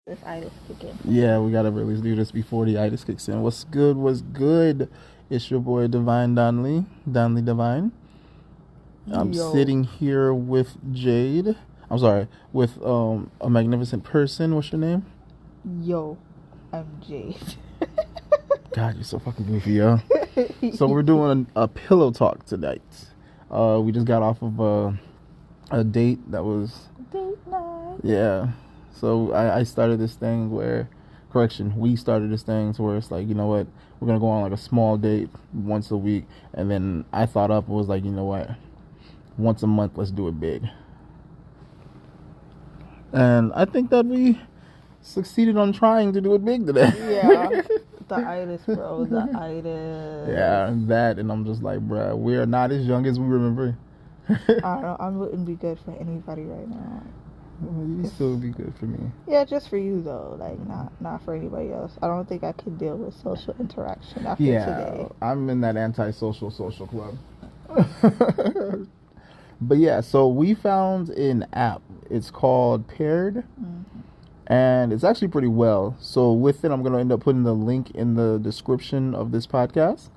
This itis kick in. Yeah, we gotta really do this before the itis kicks in. What's good? What's good? It's your boy Divine Donley Divine. I'm Yo, sitting here with Jade. I'm sorry, with a magnificent person. What's your name? yo, I'm Jade. God, you're so fucking goofy, yo. So we're doing a pillow talk tonight. We just got off of a date that was Date night. yeah. So I started this thing where, correction, we started this thing to where it's like, you know what, we're gonna go on like a small date once a week, and then I thought up was like, you know what, once a month, let's do it big. And I think that we succeeded on trying to do it big today. Yeah, the itis, bro. The itis. Yeah, that, and I'm just like, bruh, we are not as young as we remember. I don't know. I wouldn't be good for anybody right now. You still would be good for me. Yeah, just for you though. Like not for anybody else. I don't think I could deal with social interaction after today. I'm in that antisocial social club. But yeah, so we found an app. It's called Paired, and it's actually pretty well. So with it, I'm going to end up putting the link in the description of this podcast.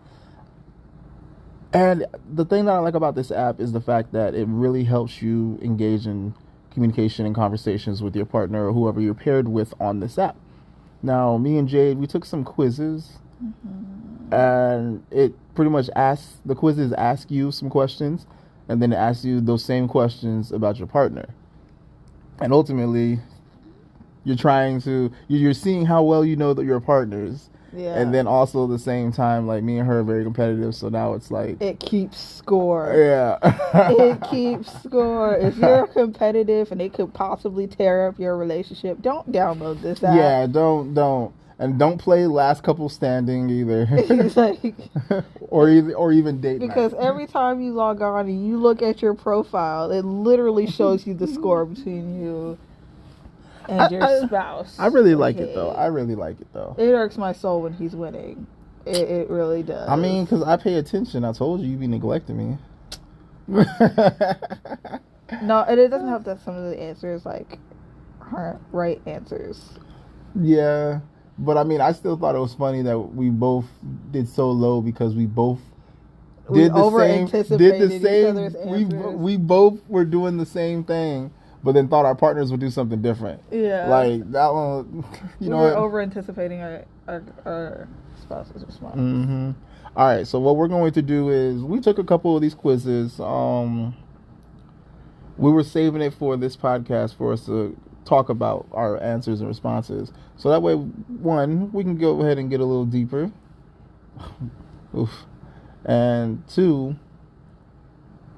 And the thing that I like about this app is the fact that it really helps you engage in communication and conversations with your partner or whoever you're paired with on this app. Now, me and Jade, we took some quizzes, and it pretty much the quizzes ask you some questions, and then it asks you those same questions about your partner. And ultimately, you're seeing how well you know that your partners. Yeah. And then also at the same time, like, me and her are very competitive, so now it's like It keeps score. yeah. It keeps score. If you're competitive and it could possibly tear up your relationship, don't download this app. Yeah, don't play last couple standing either. It's like, or even date because night. every time you log on and you look at your profile, it literally shows you the score between you and your spouse. I really like it though. It irks my soul when he's winning. It really does. I mean, because I pay attention. I told you be neglecting me. No, and it doesn't help that some of the answers like aren't right answers. Yeah, but I mean, I still thought it was funny that we both did so low because we both We did the over-anticipated same. each other's We both were doing the same thing, but then thought our partners would do something different. Yeah, Like that one. You know, we're over anticipating our spouse's response. Mm-hmm. All right, so what we're going to do is we took a couple of these quizzes. We were saving it for this podcast for us to talk about our answers and responses. So that way, one, we can go ahead and get a little deeper. Oof. And two,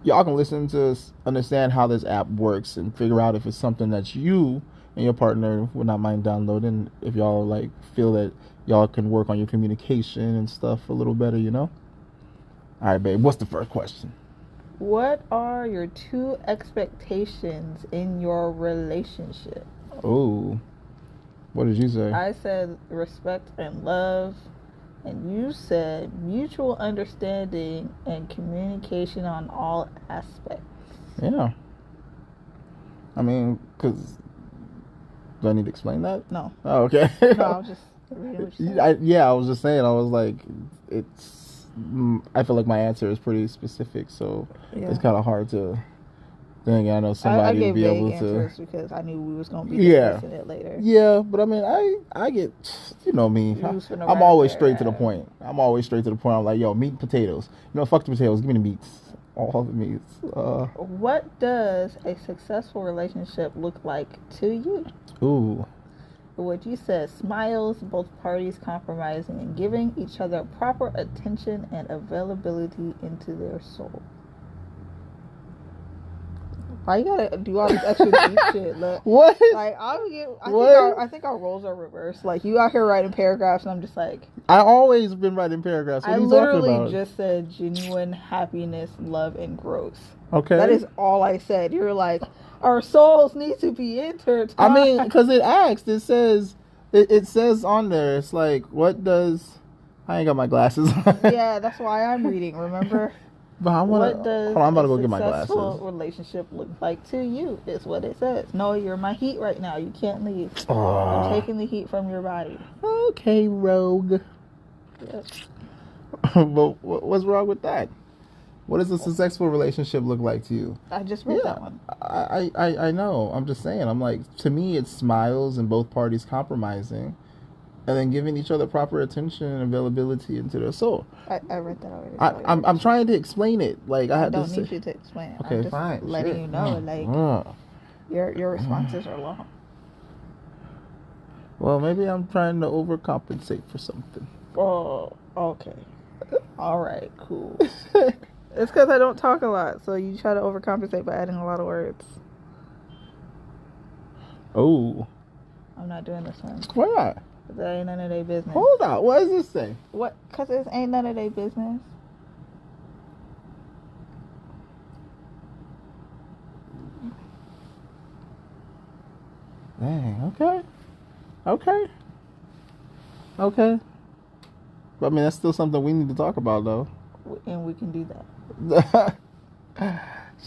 y'all can listen to understand how this app works and figure out if it's something that you and your partner would not mind downloading if y'all like feel that y'all can work on your communication and stuff a little better, you know? All right, babe, what's the first question? What are your two expectations in your relationship? Oh, what did you say? I said respect and love, and you said mutual understanding and communication on all aspects. Yeah. I mean, because... Do I need to explain that? No. Oh, okay. No, I was just reading what you said. I was just saying, I was like, I feel like my answer is pretty specific, so it's kind of hard to... Then I know somebody I would be gave able vague to... answers because I knew we was going to be discussing it later. Yeah, but I mean, I get, you know me. I'm always straight to the point. I'm like, yo, meat and potatoes. You know, fuck the potatoes. Give me the meats. All the meats. What does a successful relationship look like to you? Ooh. What you said, smiles, both parties compromising and giving each other proper attention and availability into their soul. Why you gotta do all this extra deep shit? Look, What? Like I think our roles are reversed. Like you out here writing paragraphs, and I'm just like, I always been writing paragraphs. What I are you talking literally about? just said genuine happiness, love, and growth. Okay. That is all I said. You're like, our souls need to be intertwined. I mean, because it says on there, it's like, what does... I ain't got my glasses on. Yeah, that's why I'm reading, remember? But what does I'm about to a go get my glasses. successful relationship look like to you? Is what it says. No, you're my heat right now. You can't leave. I'm taking the heat from your body. Okay, rogue. Yes. But what's wrong with that? What does a successful relationship look like to you? I just read that one. I know. I'm just saying. I'm like, to me, it's smiles and both parties compromising, and then giving each other proper attention and availability into their soul. I read that already. I'm trying to explain it. Like I don't need you to explain it. Okay, I'm just fine. letting you know, like your responses are long. Well, maybe I'm trying to overcompensate for something. Oh, okay. All right, cool. It's because I don't talk a lot, so you try to overcompensate by adding a lot of words. Oh. I'm not doing this one. Why not? That ain't none of their business. Hold on. What does this say? What? Because it ain't none of their business. Dang. Okay. But I mean, that's still something we need to talk about, though. And we can do that.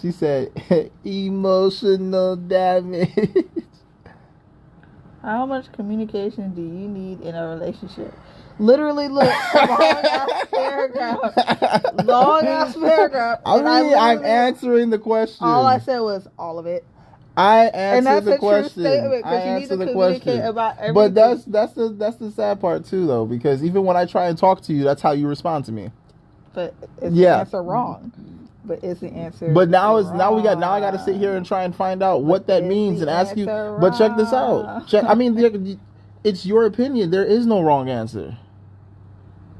She said, emotional damage. How much communication do you need in a relationship? Literally, look, long ass paragraph. I'm answering the question. All I said was all of it. I answered the question. I answered the question. About everything. But that's the sad part too, though, because even when I try and talk to you, that's how you respond to me. But is the answer wrong? But is the answer? But now I got to sit here and try and find out what that means and ask you. Wrong? But check this out. I mean, it's your opinion. There is no wrong answer.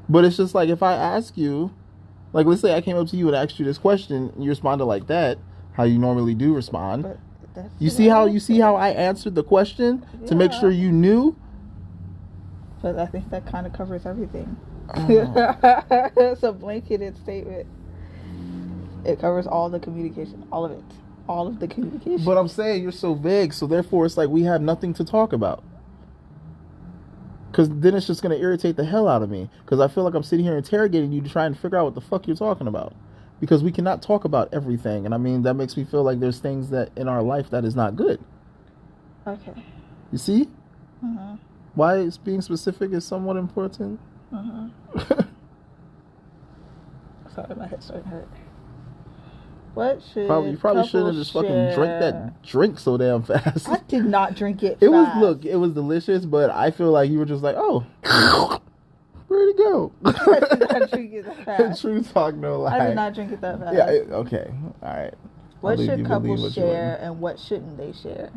But it's just like if I ask you, like let's say I came up to you and asked you this question, and you responded like that, how you normally do respond. But you see how I answered the question to make sure you knew. But I think that kind of covers everything. It's a blanketed statement. It covers all the communication, all of it, all of the communication. But I'm saying you're so vague, so therefore it's like we have nothing to talk about. Because then it's just going to irritate the hell out of me. Because I feel like I'm sitting here interrogating you to try and figure out what the fuck you're talking about. Because we cannot talk about everything. And I mean, that makes me feel like there's things that in our life that is not good. Okay. You see? Mm-hmm. Why being specific is somewhat important? Mm-hmm. Sorry, my head's starting to hurt. What should you probably shouldn't have just fucking drank that drink so damn fast. I did not drink it fast. It was delicious, but I feel like you were just like, oh, where'd it go? I did not drink it that fast. True talk, no lie. I did not drink it that fast. Yeah, okay, all right. What should couples share and what shouldn't they share?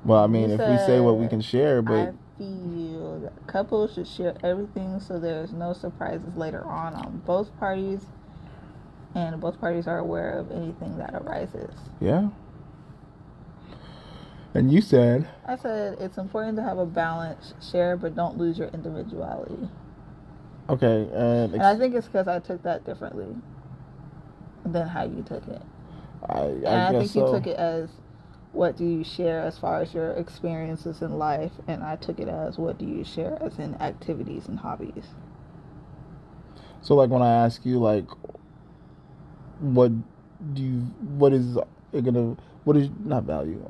Well, I mean, if we say what we can share, but I feel that couples should share everything so there's no surprises later on both parties. And both parties are aware of anything that arises. Yeah. And you said? I said it's important to have a balance, share, but don't lose your individuality. Okay. And I think it's because I took that differently than how you took it. I think you took it as what do you share as far as your experiences in life, and I took it as what do you share as in activities and hobbies. So like when I ask you like, what is not value?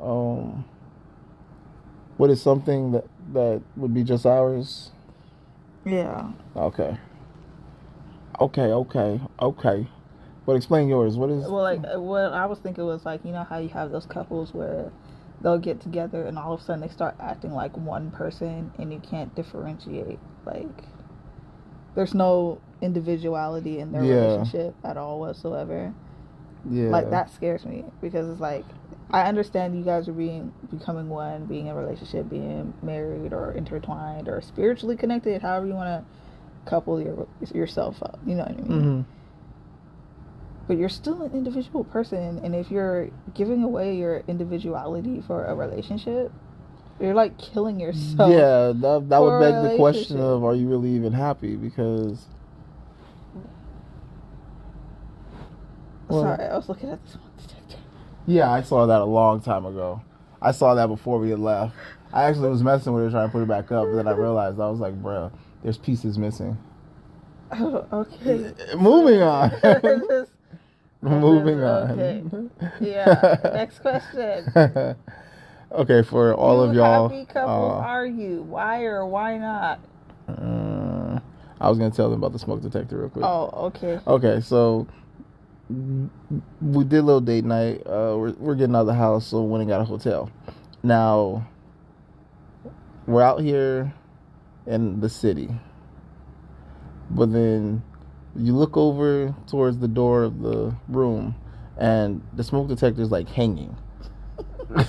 What is something that would be just ours? Yeah. Okay. But explain yours. What is? Well, like what I was thinking was like, you know how you have those couples where they'll get together and all of a sudden they start acting like one person and you can't differentiate. Like there's no individuality in their relationship at all whatsoever. Yeah. Like that scares me because it's like I understand you guys are becoming one, being in a relationship, being married or intertwined or spiritually connected, however you want to couple yourself up. You know what I mean? Mm-hmm. But you're still an individual person, and if you're giving away your individuality for a relationship, you're like killing yourself. Yeah, that would beg the question of, are you really even happy? Because sorry, I was looking at this one detector. Yeah, I saw that a long time ago. I saw that before we had left. I actually was messing with it trying to put it back up, but then I realized, I was like, bruh, there's pieces missing. Okay. Moving on. Just- Moving on. Okay. Yeah. Next question. Okay, for all of y'all. Happy couples argue? Why or why not? I was gonna tell them about the smoke detector real quick. Oh, okay. Okay, so we did a little date night. We're getting out of the house, so we went and got a hotel. Now we're out here in the city, but then you look over towards the door of the room, and the smoke detector is like hanging.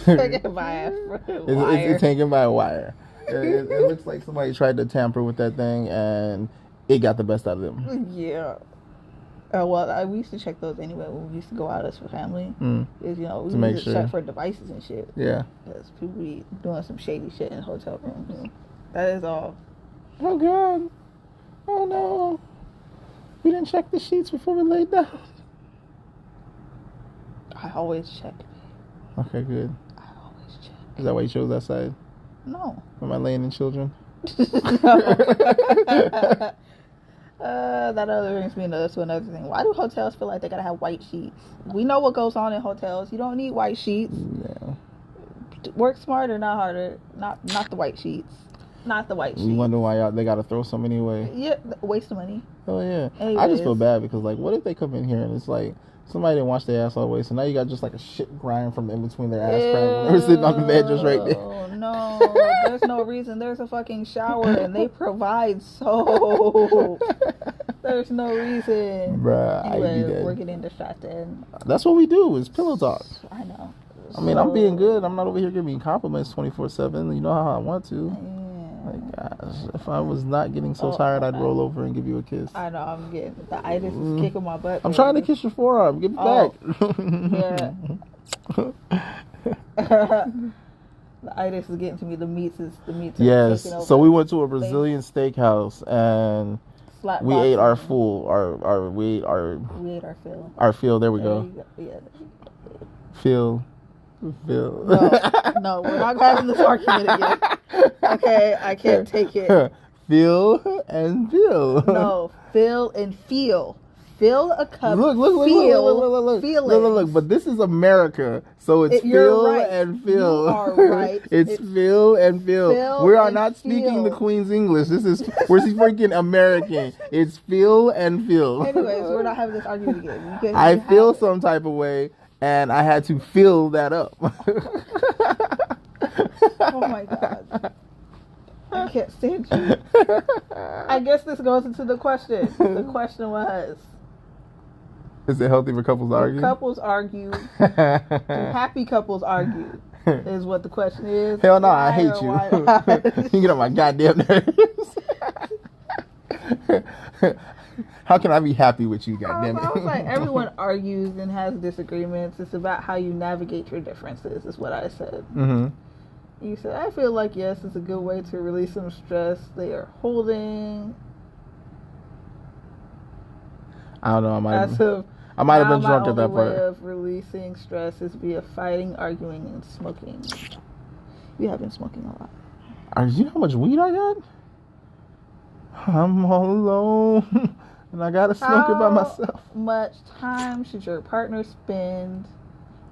Hanging by a wire. It's hanging by a wire. It looks like somebody tried to tamper with that thing, and it got the best out of them. Yeah. We used to check those anyway when we used to go out as a family. Is we used to check for devices and shit. Yeah. Because people be doing some shady shit in hotel rooms. That is all. Oh God. Oh no. We didn't check the sheets before we laid down. I always check. Okay, good. I always check. Is that why you chose that side? No. Am I laying in children? That other brings me to another thing. Why do hotels feel like they gotta have white sheets? We know what goes on in hotels. You don't need white sheets. Yeah. Work smarter, not harder. Not the white sheets. Not the white sheets. You wonder why they gotta throw so many away. Yeah, waste of money. Oh yeah. Anyways. I just feel bad because like, what if they come in here and it's like somebody didn't wash their ass all the way, so now you got just like a shit grind from in between their ass crack when they were sitting on the bed just right there. Oh no, there's no reason. There's a fucking shower and they provide soap. There's no reason. Bruh, anyway, we're getting distracted. That's what we do. Is pillow talk. I know. I mean, I'm being good. I'm not over here giving compliments 24/7. You know how I want to. Yeah. Like, gosh, if I was not getting so tired, I'd roll over and give you a kiss. I know. I'm getting the itis is kicking my butt. I'm trying to kiss your forearm. Give it back. Yeah. The itis is getting to me. The meats are yes. taking over. So we went to a Brazilian steakhouse and we ate our full. We ate our fill. Our fill. There we go. Yeah. Phil. No, we're not having this argument again. Okay, I can't take it. Phil and Phil. No, fill and feel. Fill a cup. Look. But this is America, so it's Phil right. and Phil. You are right. It's Phil and Phil. We are not speaking the Queen's English. We're freaking American. It's Phil and Phil. Anyways, we're not having this argument again. I feel some type of way, and I had to fill that up. Oh my God. I can't stand you. I guess this goes into the question. The question was, is it healthy for couples to argue? Couples argue. Do happy couples argue? Is what the question is. Hell no, I hate you. You get on my goddamn nerves. How can I be happy with you, goddamn it? I was like, everyone argues and has disagreements. It's about how you navigate your differences, is what I said. Mm-hmm. You said, I feel like, yes, it's a good way to release some stress they are holding. I don't know. I might have been drunk at that part. My way of releasing stress is via fighting, arguing, and smoking. You have been smoking a lot. You know how much weed I got? I'm all alone. And I gotta smoke it by myself. How much time should your partner spend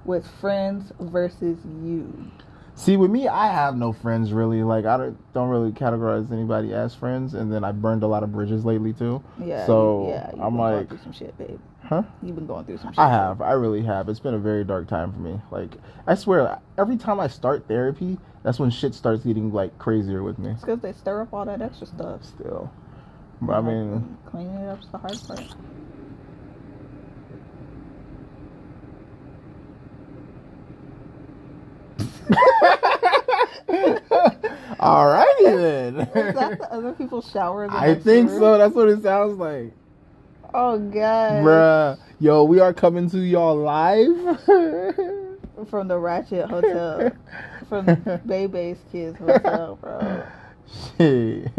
with friends versus you? See, with me, I have no friends really. Like, I don't really categorize anybody as friends, and then I burned a lot of bridges lately too. Yeah. So I'm like, going through some shit, babe. Huh? You've been going through some shit. I have. I really have. It's been a very dark time for me. Like, I swear, every time I start therapy, that's when shit starts getting like crazier with me. It's because they stir up all that extra stuff. Still. But I mean, cleaning it up's the hard part. Alrighty then. Is that the other people's shower? I think so. That's what it sounds like. Oh God. Bruh. Yo, we are coming to y'all live from the Ratchet Hotel. From Bebe's Kids Hotel, bro. Shit.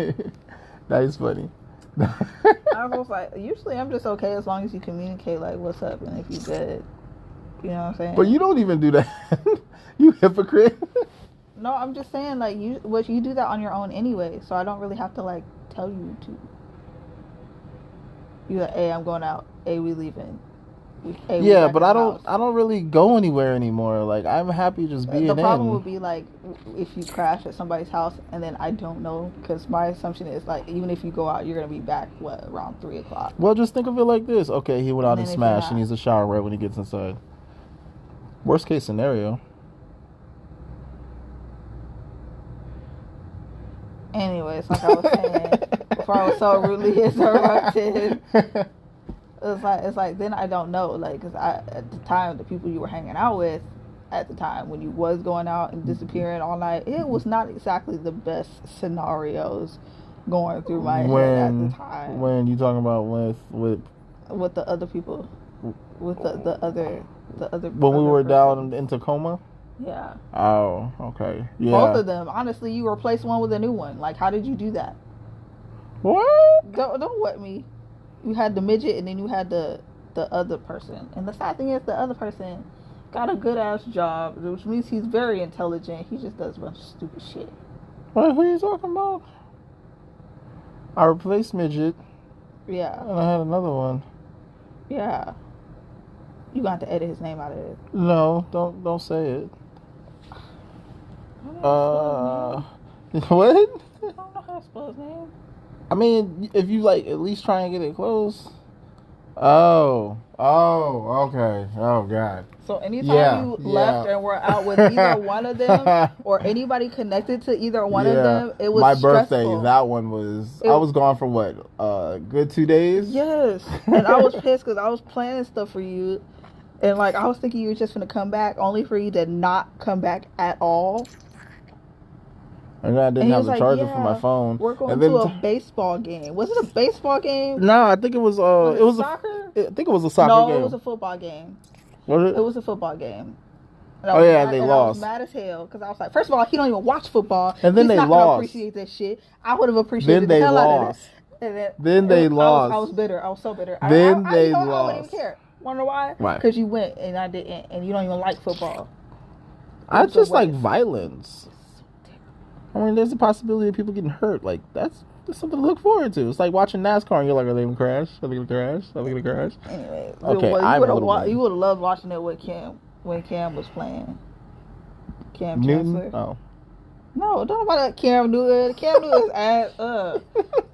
That is funny. I was like, usually I'm just okay as long as you communicate, like, what's up, and if you good. You know what I'm saying? But you don't even do that. You hypocrite. No, I'm just saying, like, you do that on your own anyway, so I don't really have to, like, tell you to. You like, hey, I'm going out. Hey, we leaving. Hey, we Yeah, back but in I the don't. house. I don't really go anywhere anymore. Like I'm happy just being The problem in. would be like if you crash at somebody's house and then I don't know, because my assumption is like even if you go out, you're gonna be back around 3 o'clock. Well, just think of it like this. Okay, he went out and And then if you're smashed. He not- needs a shower right when he gets inside. Worst case scenario. Anyways, like I was saying before, I was so rudely interrupted. It's like then I don't know, like, cause at the time the people you were hanging out with at the time when you was going out and disappearing all night, it was not exactly the best scenarios going through my head at the time. When you talking about with the other people, with the other when we were down in Tacoma. Yeah. Oh, okay. Yeah. Both of them. Honestly, you replaced one with a new one. Like, how did you do that? What? Don't wet me. You had the midget and then you had the other person. And the sad thing is the other person got a good ass job, which means he's very intelligent. He just does a bunch of stupid shit. What? Who are you talking about? I replaced midget. Yeah. And I had another one. Yeah. You got to edit his name out of it. No, don't say it. What? I don't know how to spell his name. I mean, if you like, at least try and get it close. Oh, okay. Oh, God. So anytime you left and were out with either one of them or anybody connected to either one of them, it was my stressful. birthday. That one was. I was gone for what? Good 2 days. Yes, and I was pissed because I was planning stuff for you, and like I was thinking you were just gonna come back, only for you to not come back at all. And I didn't have the charger for my phone. We're going to a baseball game. Was it a baseball game? No, I think it was. Was it soccer? I think it was a soccer game. No, it was a football game. Was it? It was a football game. They lost. I was mad as hell because I was like, first of all, he don't even watch football. And then He's they not lost. Gonna appreciate that shit. I would have appreciated the hell out of it. And then they lost. I was bitter. I was so bitter. Then they lost. lost. I wouldn't even care. Wonder why? Why? Because you went and I didn't, and you don't even like football. I just like violence. I mean, there's a possibility of people getting hurt. Like that's something to look forward to. It's like watching NASCAR, and you're like, are they gonna crash? Are they gonna crash? Are they gonna crash? Anyway, okay, you would have loved watching it with Cam when Cam was playing. Cam Newton? Chancellor. Oh. No, don't nobody like Cam Newton. Cam Newton's ass up.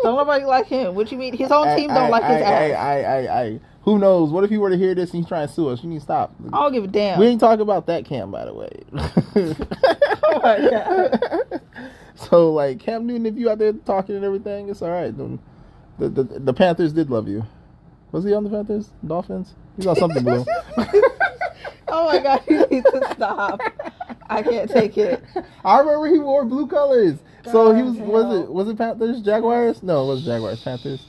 Don't nobody like him. What you mean? His own team don't like his ass. Who knows? What if he were to hear this and he's trying to sue us? You need to stop. I don't give a damn. We ain't talking about that Cam, by the way. Oh my God. So, like, Cam Newton, if you out there talking and everything, it's all right. The Panthers did love you. Was he on the Panthers? Dolphins? He's on something blue. Oh my God, you need to stop. I can't take it. I remember he wore blue colors. God, so he was it Panthers, Jaguars? No, it was Jaguars, Panthers.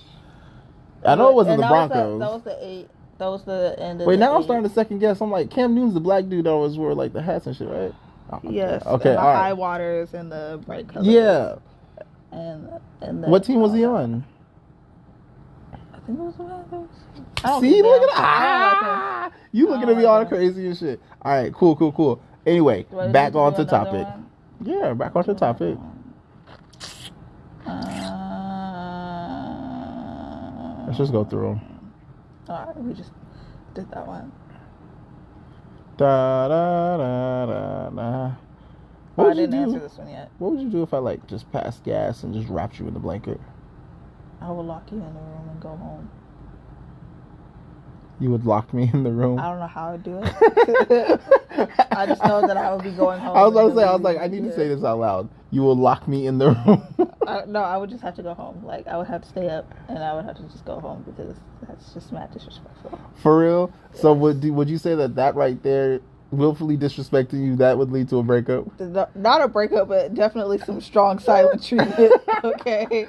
I know it wasn't the Broncos. That was the 8. That was the end of Wait, the now 8. I'm starting to second guess. I'm like, Cam Newton's the black dude that always wore like the hats and shit, right? Oh, yes. Okay. And the all high right. waters and the bright colors. Yeah. And what team was he on? I think it was the Panthers. See, look at that. You looking at me all crazy and shit. All right, cool. Anyway, back on to topic. Yeah, back on to topic. Let's just go through them. All right, we just did that one. Da da da da da. Oh, I didn't answer this one yet. What would you do if I like just passed gas and just wrapped you in the blanket? I would lock you in the room and go home. You would lock me in the room? I don't know how I would do it. I just know that I would be going home. I was like, I need to say this out loud. You will lock me in the room. No, I would just have to go home. Like, I would have to stay up and I would have to just go home because that's just mad disrespectful. For real? So would you say that right there, willfully disrespecting you, that would lead to a breakup? Not a breakup, but definitely some strong silent treatment. Okay.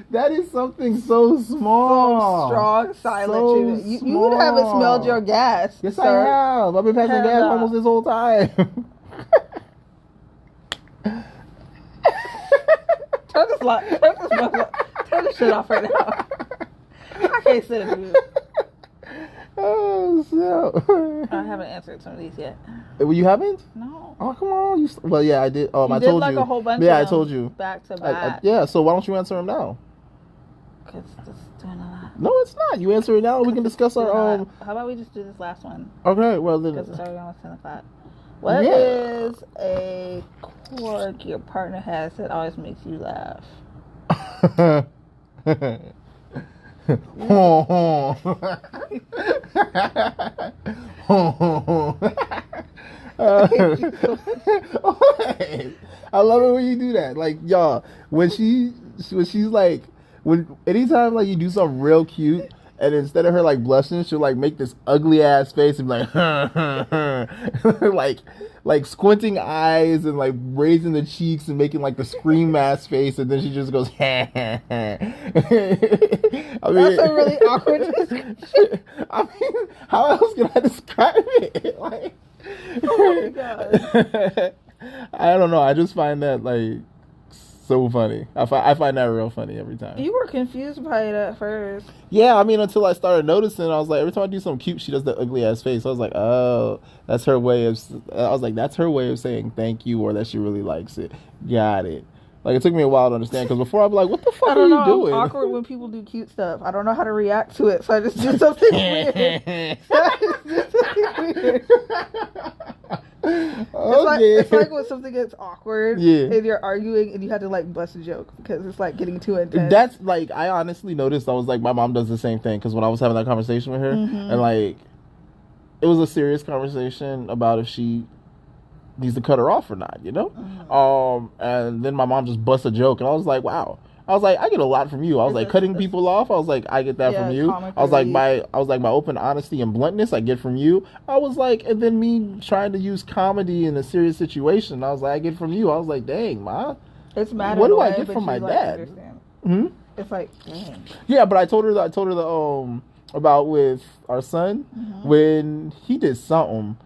That is something so small. Some strong silent treatment. You haven't smelled your gas. Yes, sir. I have. I've been passing gas almost this whole time. Turn this shit off right now. I can't sit with you. Oh, so. I haven't answered some of these yet. Well, you haven't? No. Oh, come on. Well, yeah, I did. I told you. A whole bunch. Yeah, I told you. Back to back. Yeah, so why don't you answer them now? Because this is doing a lot. No, it's not. You answer it now. We can discuss our How about we just do this last one? Okay, well then. Because it's already almost 10 o'clock. What is a quirk your partner has that always makes you laugh? I love it when you do that. Like, y'all, when she's like, anytime like you do something real cute, and instead of her like blushing, she'll like make this ugly ass face and be like, like squinting eyes and like raising the cheeks and making like the scream ass face, and then she just goes. I mean, that's a really awkward description. I mean, how else can I describe it? Like, oh my god. I don't know. I just find that like so funny. I find that real funny every time. You were confused by it at first. Yeah, I mean, until I started noticing, I was like, every time I do something cute, she does that ugly ass face. I was like, oh, that's her way of. I was like, that's her way of saying thank you, or that she really likes it. Got it. Like, it took me a while to understand, because before I'd be like, what the fuck are you doing? I'm awkward when people do cute stuff. I don't know how to react to it, so I just do something weird. It's like when something gets awkward and you're arguing and you have to like bust a joke because it's like getting too intense. That's like, I honestly noticed, I was like, my mom does the same thing, because when I was having that conversation with her, and like, it was a serious conversation about if she needs to cut her off or not, you know? And then my mom just busts a joke, and I was like, wow. I was like, I get a lot from you. I was like, cutting people off, I was like, I get that from you. I was like, my open honesty and bluntness I get from you. I was like, and then me trying to use comedy in a serious situation, I was like, I get from you. I was like, dang, ma. It's mad. What do I get from my dad? It's like, dang. Yeah, but I told her the about with our son, when he did something.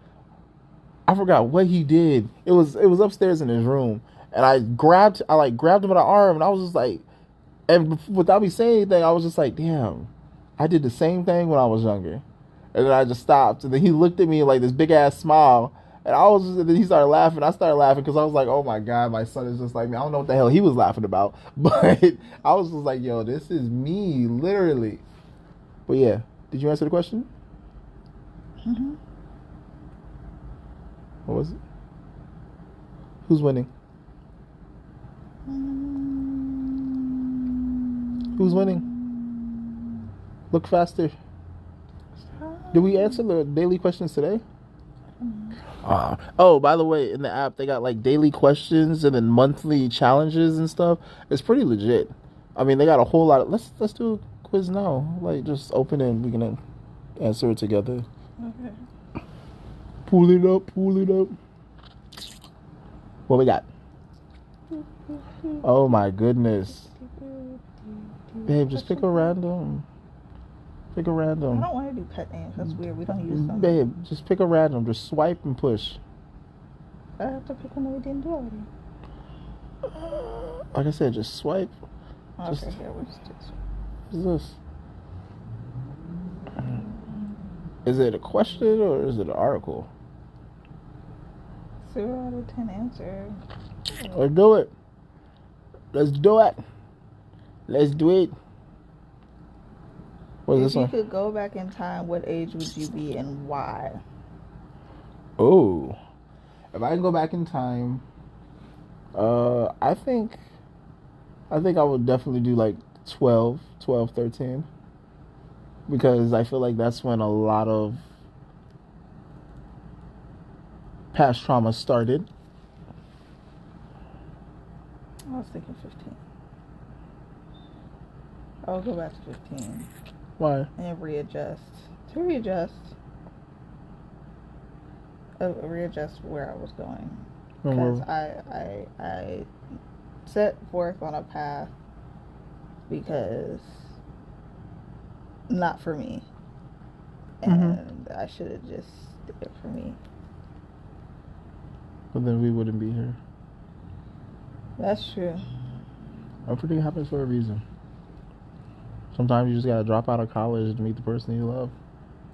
I forgot what he did. It was upstairs in his room, and I grabbed him by the arm, and I was just like, and without me saying anything, I was just like, damn, I did the same thing when I was younger. And then I just stopped, and then he looked at me like this big ass smile, and then he started laughing. I started laughing because I was like, oh my god, my son is just like me. I don't know what the hell he was laughing about, but I was just like, yo, this is me, literally. But yeah, did you answer the question? What was it? Who's winning? Who's winning? Look faster. Did we answer the daily questions today? Oh, by the way, in the app they got like daily questions and then monthly challenges and stuff. It's pretty legit. I mean, they got a whole lot of. Let's do a quiz now. Like, just open it and we can answer it together. Okay. Pull it up. What we got? Oh my goodness. Babe, just pick a random. I don't want to do pet names. That's weird. We don't use them. Babe, just pick a random. Just swipe and push. I have to pick one that we didn't do already. Like I said, just swipe. Okay, here, what's this? Is it a question or is it an article? 0 out of 10 answer. Let's do it. Let's do it. What is this one? If you could go back in time, what age would you be and why? Oh, if I can go back in time, I think I would definitely do like 12, 13. Because I feel like that's when a lot of past trauma started. I was thinking 15. I'll go back to 15. Why? And readjust. Readjust where I was going. Because I set forth on a path because not for me. And I should have just did it for me. But then we wouldn't be here. That's true. Everything happens for a reason. Sometimes you just gotta drop out of college to meet the person you love.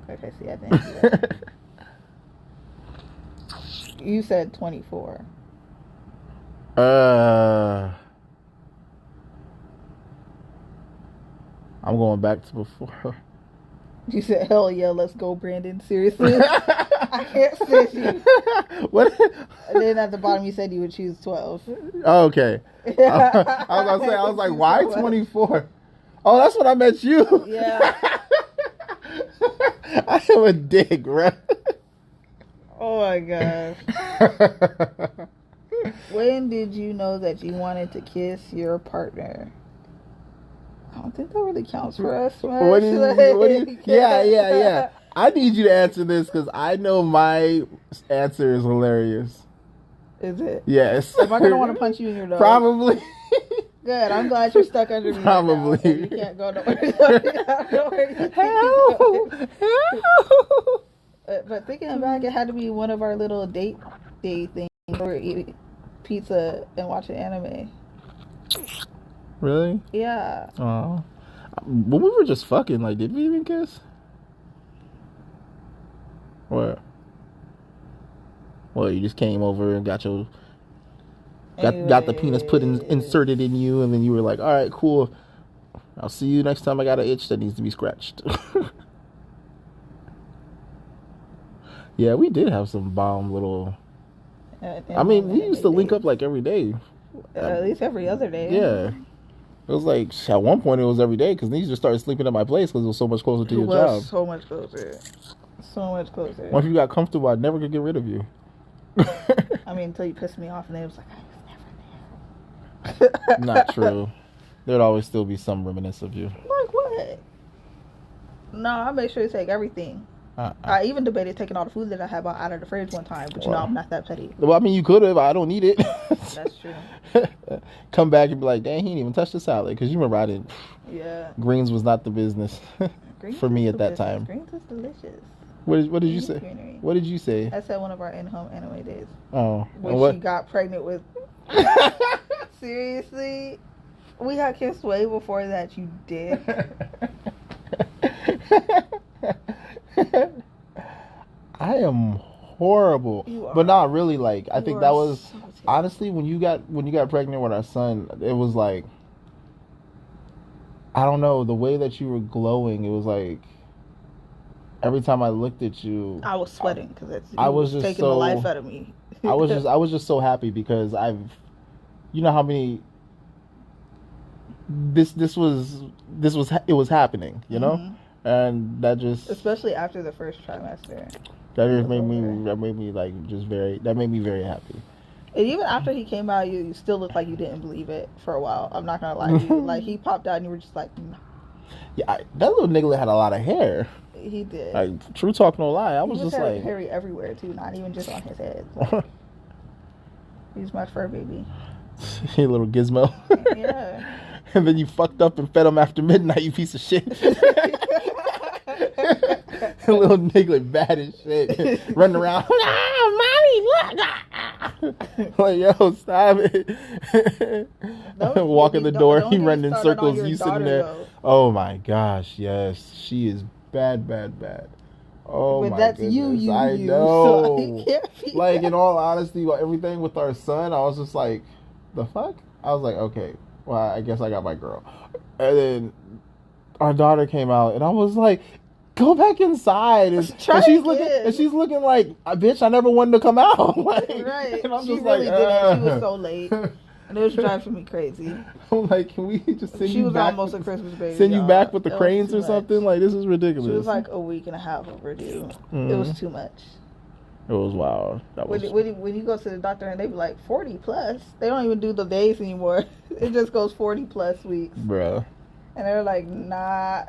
Okay, see, I didn't do that. You said 24. I'm going back to before. You said, hell yeah, let's go, Brandon. Seriously? I can't stand you. What? And then at the bottom you said you would choose 12. Oh, okay. I was gonna say, I was like, why 24? Oh, that's when I met you. Yeah. I am a dick, bro. Oh my gosh. When did you know that you wanted to kiss your partner? I don't think that really counts for us. Yeah. I need you to answer this because I know my answer is hilarious. Is it? Yes. Am I going to want to punch you in your nose? Probably. Good. I'm glad you're stuck under me. Probably. Right now, you can't go nowhere. Help! But thinking back, it had to be one of our little date day things where we're eating pizza and watching anime. Really? Yeah. Oh. When we were just fucking, like, did we even kiss? What? Well, you just came over and got the penis inserted in you, and then you were like, all right, cool. I'll see you next time I got an itch that needs to be scratched. Yeah, we did have some bomb little... I mean, we used to link up like every day. At least every other day. Yeah. It was like, at one point it was every day because then you just started sleeping at my place because it was so much closer to your job. So much closer. So much closer. Once you got comfortable, I never could get rid of you. I mean, until you pissed me off and then it was like, I was never there. Not true. There'd always still be some reminiscence of you. Like what? No, I make sure to take everything. I even debated taking all the food that I had out of the fridge one time, but you know I'm not that petty. Well, I mean, you could have. I don't need it. That's true. Come back and be like, dang, he didn't even touch the salad. Because you remember I didn't. Yeah. Greens was not the business for me at that time. Greens is delicious. What did you say? Greenery. What did you say? I said one of our in-home anime days. Oh. When she got pregnant with... Seriously? We got kissed way before that, you did. I am horrible, but not really. Like I think that was honestly when you got pregnant with our son. It was like I don't know the way that you were glowing. It was like every time I looked at you, I was sweating because I was just taking the life out of me. I was just so happy because you know how many. It was happening, you know. Mm-hmm. And that just especially after the first trimester that made me very happy. And even after he came out, you still looked like you didn't believe it for a while. I'm not gonna lie to you. Like he popped out and you were just like, nah. Yeah, that little nigga had a lot of hair. He did. Like true talk, no lie. I was just like hairy everywhere too, not even just on his head. He's my fur baby. Hey, little gizmo. Yeah. And then you fucked up and fed him after midnight, you piece of shit. Little nigga like bad as shit. Running around. Mommy, look. Like, yo, stop it. Walking the door, he running in circles, you sitting there. Though. Oh my gosh, yes. She is bad. Oh but my that's goodness. You, I know. So like, in all honesty, everything with our son, I was just like, the fuck? I was like, okay. Well, I guess I got my girl. And then our daughter came out, and I was like, go back inside. And she's looking like, bitch, I never wanted to come out. Like, right. And I'm she just really like, didn't. She was so late. And it was driving me crazy. I'm like, can we just send she you was back? Almost a Christmas baby. Send you back with the cranes or something? Like, this is ridiculous. She was like a week and a half overdue. Mm-hmm. It was too much. It was wild. When you go to the doctor and they be like 40 plus, they don't even do the days anymore. It just goes 40 plus weeks. Bruh. And they're like, nah.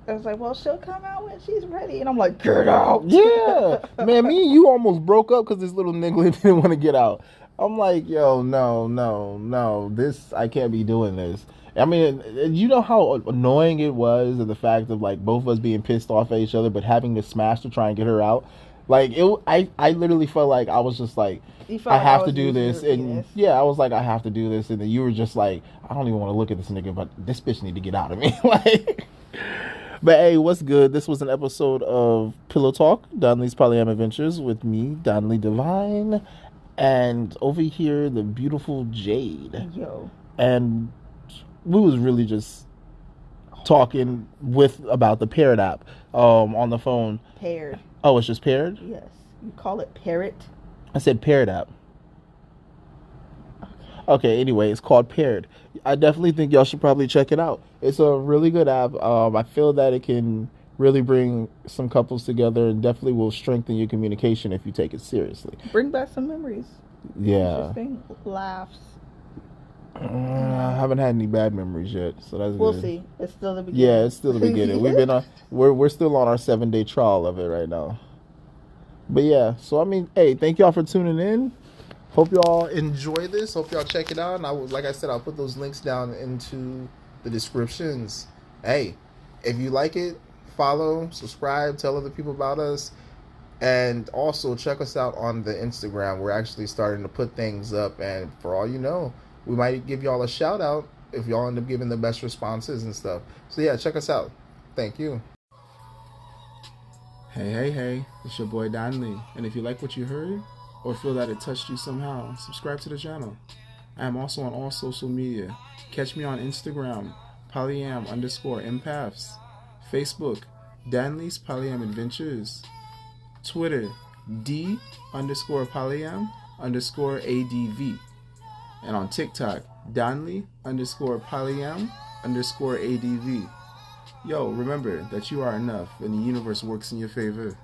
I was like, well, she'll come out when she's ready. And I'm like, get out. Yeah. Man, me and you almost broke up because this little nigga didn't want to get out. I'm like, yo, no. I can't be doing this. I mean, you know how annoying it was, and the fact of like both of us being pissed off at each other, but having to smash to try and get her out. Like I literally felt like I was just like I have to do this, and yeah, I was like I have to do this, and then you were just like I don't even want to look at this nigga, but this bitch need to get out of me. Like, but hey, what's good? This was an episode of Pillowtalk, Donnelly's Polyam Adventures, with me, Donnelly Divine, and over here the beautiful Jade. Yo, and we was really just talking about the Paired app on the phone. Paired. Oh, it's just Paired? Yes. You call it Parrot? I said Paired app. Okay, anyway, it's called Paired. I definitely think y'all should probably check it out. It's a really good app. I feel that it can really bring some couples together and definitely will strengthen your communication if you take it seriously. Bring back some memories. Yeah. Interesting laughs. I haven't had any bad memories yet, so that's We'll good. see. It's still the beginning. Yeah, it's still the beginning. We're still on our 7-day trial of it right now. But yeah, so I mean, hey, thank y'all for tuning in. Hope y'all enjoy this. Hope y'all check it out. And like I said, I'll put those links down into the descriptions. Hey, if you like it, follow, subscribe, tell other people about us. And also check us out on the Instagram. We're actually starting to put things up. And for all you know, we might give y'all a shout out if y'all end up giving the best responses and stuff. So yeah, check us out. Thank you. Hey, it's your boy Don Lee. And if you like what you heard or feel that it touched you somehow, subscribe to the channel. I am also on all social media. Catch me on Instagram, polyam_empaths, Facebook, Dan Lee's Polyam Adventures, Twitter, D_polyam_ADV, and on TikTok, Donley_polyam_ADV. Yo, remember that you are enough and the universe works in your favor.